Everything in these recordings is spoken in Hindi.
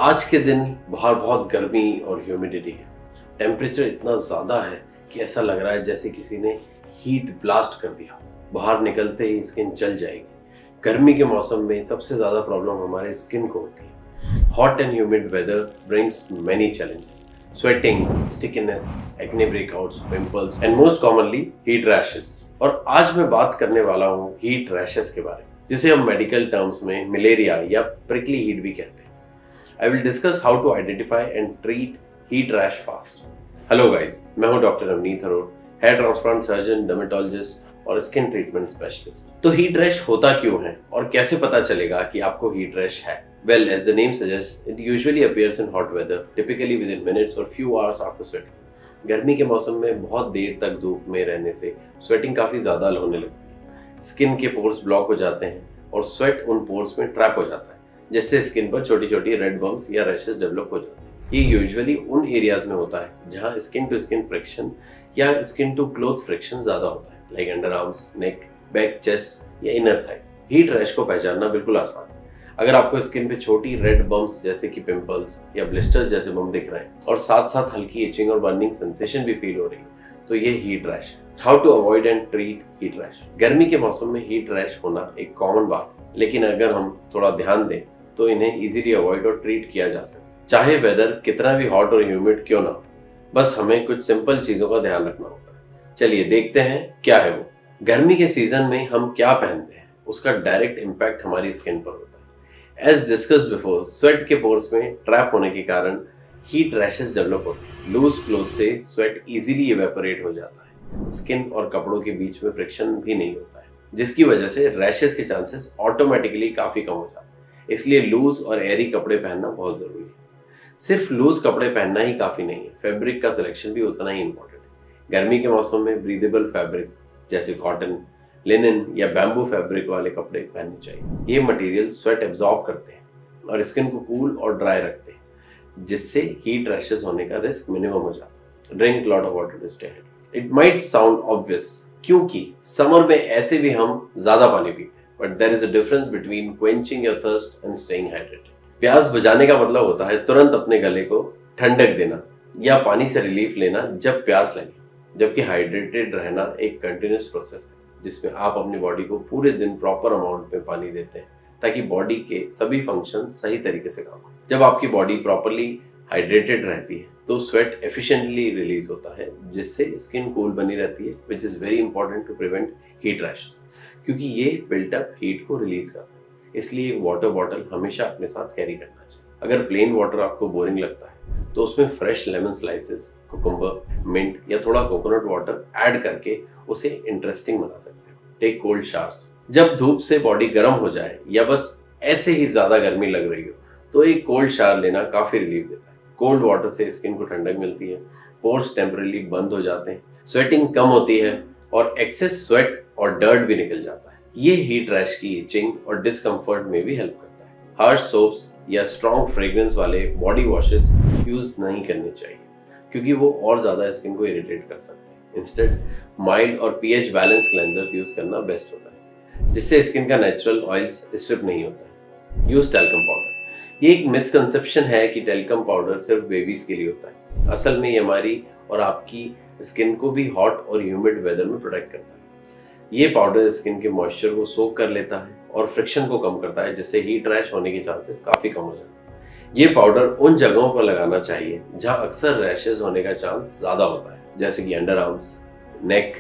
आज के दिन बाहर बहुत गर्मी और ह्यूमिडिटी है। टेम्परेचर इतना ज़्यादा है कि ऐसा लग रहा है जैसे किसी ने हीट ब्लास्ट कर दिया। बाहर निकलते ही स्किन जल जाएगी। गर्मी के मौसम में सबसे ज़्यादा प्रॉब्लम हमारे स्किन को होती है। Hot and humid weather brings many challenges, sweating, stickiness, acne breakouts, pimples and most commonly heat rashes. और आज मैं बात करने वाला हूँ हीट रैशेस के बारे में, जिसे हम मेडिकल टर्म्स में मलेरिया या प्रिकली हीट भी कहते हैं। I will discuss how to identify and treat heat rash fast. Hello guys, मैं हूं doctor Avneet Arora, hair transplant surgeon, dermatologist और स्किन ट्रीटमेंट स्पेशलिस्ट। तो हीट रैश होता क्यों है और कैसे पता चलेगा कि आपको हीट रैश है? Well, as the name suggests, it usually appears in hot weather, typically within minutes or few hours after sweating. गर्मी के मौसम में बहुत देर तक धूप में रहने से स्वेटिंग काफी ज्यादा होने लगती है। स्किन के पोर्स ब्लॉक हो जाते हैं और स्वेट उन पोर्स में ट्रैप हो जाता है, जिससे स्किन पर छोटी छोटी रेड बम्स या रैशेस डेवलप हो जाते हैं। ये यूजुअली उन एरियाज में होता है जहां स्किन टू स्किन फ्रिक्शन या स्किन टू क्लोथ फ्रिक्शन ज्यादा होता है, लाइक अंडर आर्म्स, नेक, बैक, चेस्ट या इनर थाइज। हीट रैश को पहचानना बिल्कुल आसान है। अगर आपको स्किन पे छोटी रेड बम्स जैसे कि पिंपल्स या ब्लिस्टर्स जैसे बम दिख रहे हैं और साथ साथ हल्की इचिंग और बर्निंग सेंसेशन भी फील हो रही है, तो ये हीट रैश है। How to avoid and treat heat rash? गर्मी के मौसम में हीट रैश होना एक कॉमन बात है, लेकिन अगर हम थोड़ा ध्यान दें तो इन्हें इजीली अवॉइड और ट्रीट किया जा सकता है, चाहे वेदर कितना भी हॉट और ह्यूमिड क्यों ना हो। बस हमें कुछ सिंपल चीजों का ध्यान रखना होता है। चलिए देखते हैं क्या है वो। गर्मी के सीजन में हम क्या पहनते हैं उसका डायरेक्ट इम्पैक्ट हमारी स्किन पर होता है। एज डिस्कस्ड बिफोर, स्वेट के पोर्स में ट्रैप होने के कारण हीट रैशेस डेवलप होते हैं। लूज क्लोथ से स्वेट इजीली इवेपोरेट हो जाता है। स्किन और कपड़ों के बीच में फ्रिक्शन भी नहीं होता है, जिसकी वजह से रैशेस के चांसेस ऑटोमेटिकली काफी कम हो जाते हैं। इसलिए लूज और एयरी कपड़े पहनना बहुत जरूरी है। सिर्फ लूज कपड़े पहनना ही काफी नहीं है, फैब्रिक का सिलेक्शन भी उतना ही इंपॉर्टेंट है। गर्मी के मौसम में ब्रीदेबल फैब्रिक जैसे कॉटन, लिनन या बैम्बू फैब्रिक वाले कपड़े पहनने चाहिए। ये मटेरियल स्वेट एब्जॉर्ब करते हैं और स्किन को कूल और ड्राई रखते हैं, जिससे हीट रैशेस होने का रिस्क मिनिमम हो जाता है। Drink lot of water to stay hydrated. It might sound obvious, क्योंकि समर में ऐसे भी हम ज्यादा पानी पीते हैं, but there is a difference between quenching your thirst and staying hydrated. प्यास बुझाने का मतलब होता है तुरंत अपने गले को ठंडक देना या पानी से रिलीफ लेना जब प्यास लगे, जबकि हाइड्रेटेड रहना एक कंटिन्यूस प्रोसेस है जिसमें आप अपनी बॉडी को पूरे दिन प्रॉपर अमाउंट में पानी देते हैं ताकि बॉडी के सभी फंक्शन सही तरीके से काम करें। जब आपकी बॉडी प्रॉपरली हाइड्रेटेड रहती है तो स्वेट एफिशिएंटली रिलीज होता है, जिससे स्किन कूल बनी रहती है, which is very important to prevent heat rashes, क्योंकि ये बिल्टअप हीट को रिलीज करता है। इसलिए वाटर बॉटल हमेशा अपने साथ कैरी करना चाहिए। अगर प्लेन वाटर आपको बोरिंग लगता है तो उसमें fresh lemon slices, cucumber, mint या थोड़ा कोकोनट वाटर ऐड करके उसे इंटरेस्टिंग बना सकते हो। Take cold showers. जब धूप से बॉडी गर्म हो जाए या बस ऐसे ही ज्यादा गर्मी लग रही हो तो एक कोल्ड शावर लेना काफी रिलीफ देता है। कोल्ड वाटर से स्किन को ठंडक मिलती है, पोर्स टेम्परेली बंद हो जाते हैं, स्वेटिंग कम होती है और एक्सेस स्वेट और डर्ट भी निकल जाता है। ये हीट रैश की इचिंग और डिस्कम्फर्ट में भी हेल्प करता है। हार्श सोप्स या स्ट्रॉन्ग फ्रेग्रेंस वाले बॉडी वॉशेस यूज नहीं करने चाहिए, क्योंकि वो और ज्यादा स्किन को इरिटेट कर सकते हैं। इंस्टेड माइल्ड और पीएच बैलेंस क्लेंजर्स यूज करना बेस्ट होता है, जिससे स्किन का नेचुरल ऑयल्स स्ट्रिप नहीं होता है। Use talcum powder. ये एक मिसकंसेप्शन है कि टैल्कम पाउडर सिर्फ बेबीज के लिए होता है। असल में ये हमारी और आपकी स्किन को भी हॉट और ह्यूमिड वेदर में प्रोटेक्ट करता है। ये पाउडर स्किन के मॉइस्चर को सोक कर लेता है और फ्रिक्शन को कम करता है, जिससे हीट रैश होने के चांसेस काफी कम हो जाते हैं। ये पाउडर उन जगहों पर लगाना चाहिए जहां अक्सर रैशेस होने का चांस ज्यादा होता है, जैसे कि अंडर आर्म्स, नेक,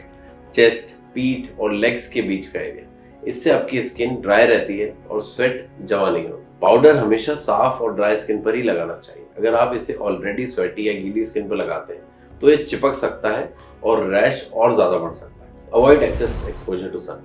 चेस्ट, पीठ और लेग्स के बीच का एरिया। इससे आपकी स्किन ड्राई रहती है और स्वेट जमा नहीं होता। पाउडर हमेशा साफ और ड्राई स्किन पर ही लगाना चाहिए। अगर आप इसे ऑलरेडी स्वेटी या गीली स्किन पर लगाते हैं तो ये चिपक सकता है और रैश और ज्यादा बढ़ सकता है। अवॉइड एक्सेस एक्सपोजर टू सन।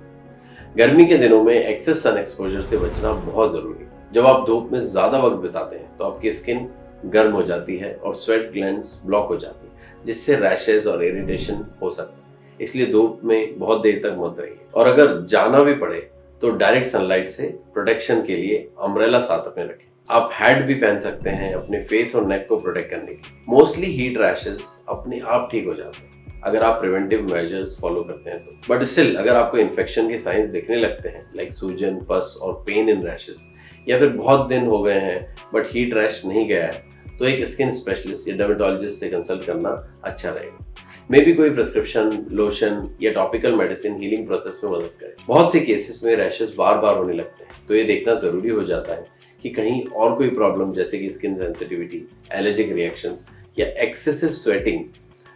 गर्मी के दिनों में एक्सेस सन एक्सपोजर से बचना बहुत जरूरी है। जब आप धूप में ज्यादा वक्त बिताते हैं तो आपकी स्किन गर्म हो जाती है और स्वेट ग्लैंड्स ब्लॉक हो जाती है, जिससे रैशेस और इरिटेशन हो सकता है। इसलिए धूप में बहुत देर तक मत रहिए, और अगर जाना भी पड़े तो डायरेक्ट सनलाइट से प्रोटेक्शन के लिए अम्ब्रेला साथ में रखें। आप हैट भी पहन सकते हैं अपने फेस और नेक को प्रोटेक्ट करने के लिए। मोस्टली हीट रैशेस अपने आप ठीक हो जाते हैं अगर आप प्रिवेंटिव मेजर्स फॉलो करते हैं तो। बट स्टिल अगर आपको इन्फेक्शन के साइंस दिखने लगते हैं, लाइक सूजन, पस और पेन इन रैशेस, या फिर बहुत दिन हो गए हैं बट हीट रैश नहीं गया है, तो एक स्किन स्पेशलिस्ट या डर्मेटोलॉजिस्ट से कंसल्ट करना अच्छा रहेगा। मे भी कोई प्रिस्क्रिप्शन, लोशन या टॉपिकल मेडिसिन हीलिंग प्रोसेस में मदद करे। बहुत से केसेस में रैशेस बार बार होने लगते हैं, तो ये देखना जरूरी हो जाता है कि कहीं और कोई प्रॉब्लम जैसे कि स्किन सेंसिटिविटी, एलर्जिक रिएक्शंस या एक्सेसिव स्वेटिंग,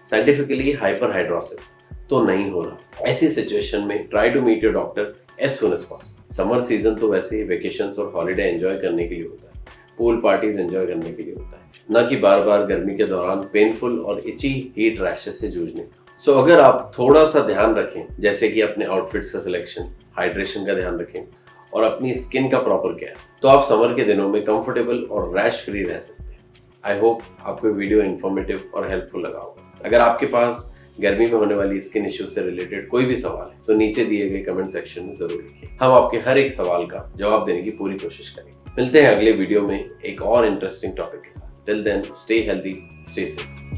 साइंटिफिकली हाइपरहाइड्रोसिस तो नहीं हो रहा। ऐसी सिचुएशन में try to meet your doctor as soon as possible. Summer season तो वैसे ही वेकेशंस और हॉलीडे एंजॉय करने के लिए होता है, पूल पार्टीज एंजॉय करने के लिए होता है, न कि बार बार गर्मी के दौरान पेनफुल और इची हीट रैशेस से जूझने। सो अगर आप थोड़ा सा ध्यान रखें, जैसे कि अपने आउटफिट्स का सिलेक्शन, हाइड्रेशन का ध्यान रखें और अपनी स्किन का प्रॉपर केयर, तो आप समर के दिनों में कंफर्टेबल और रैश फ्री रह सकते हैं। आई होप आपको वीडियो इन्फॉर्मेटिव और हेल्पफुल लगा होगा। अगर आपके पास गर्मी में होने वाली स्किन इश्यू से रिलेटेड कोई भी सवाल है तो नीचे दिए गए कमेंट सेक्शन में जरूर लिखिए। हम आपके हर एक सवाल का जवाब देने की पूरी कोशिश करेंगे। मिलते हैं अगले वीडियो में एक और इंटरेस्टिंग टॉपिक के साथ। Till then, stay healthy, stay safe.